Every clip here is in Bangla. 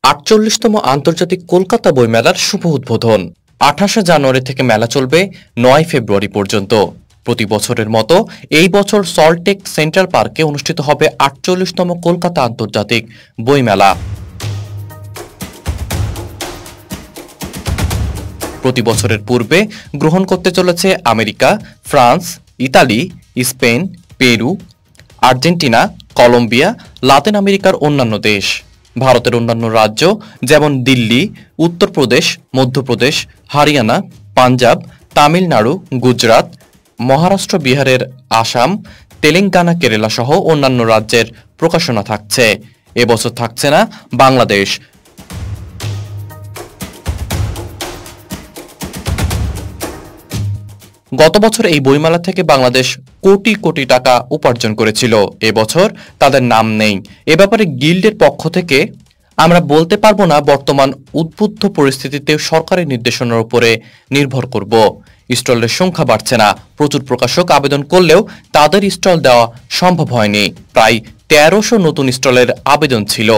৪৮তম আন্তর্জাতিক কলকাতা বইমেলার শুভ উদ্বোধন ২৮ জানুয়ারি থেকে মেলা চলবে ৯ ফেব্রুয়ারি পর্যন্ত। প্রতি বছরের মতো এই বছর সল্টটেক সেন্ট্রাল পার্কে অনুষ্ঠিত হবে ৪৮তম কলকাতা আন্তর্জাতিক বইমেলা। প্রতি বছরের পূর্বে গ্রহণ করতে চলেছে America, France, Italy, Spain, Peru, Argentina, Colombia, Latin আমেরিকার অন্যান্য দেশ। ভারতের অন্যান্য রাজ্য যেমন দিল্লি, উত্তরপ্রদেশ, মধ্যপ্রদেশ, হরিয়ানা, পাঞ্জাব, তামিলনাড়ু, গুজরাট, মহারাষ্ট্র, বিহারের আসাম, তেলেঙ্গানা, কেরালা সহ অন্যান্য রাজ্যের প্রকাশনা থাকছে। এবছর থাকছে না বাংলাদেশ। গত বছর এই বইমেলা থেকে বাংলাদেশ কোটি কোটি টাকা উপার্জন করেছিল। এবছর তাদের নাম নেই। এ ব্যাপারে গিল্ডের পক্ষ থেকে আমরা বলতে পারবো না। বর্তমান উদ্বুদ্ধ পরিস্থিতিতে সরকারি নির্দেশনার উপরে নির্ভর করব। স্টলের সংখ্যা বাড়ছে না। প্রচুর প্রকাশক আবেদন করলেও তাদের স্টল দেওয়া সম্ভব হয়নি। প্রায় ১৩০০ নতুন স্টলের আবেদন ছিল।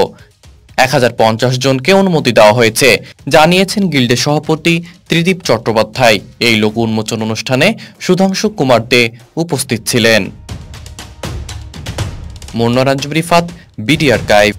১০৫০ জনকে অনুমতি দেওয়া হয়েছে, জানিয়েছেন গিল্ডের সভাপতি ত্রিদীপ চট্টোপাধ্যায়। এই লোগো উন্মোচন অনুষ্ঠানে সুধাংশু কুমার দে উপস্থিত ছিলেন। মুন্নার আঞ্জুম রিফাত, বিডি আর্কাইভ।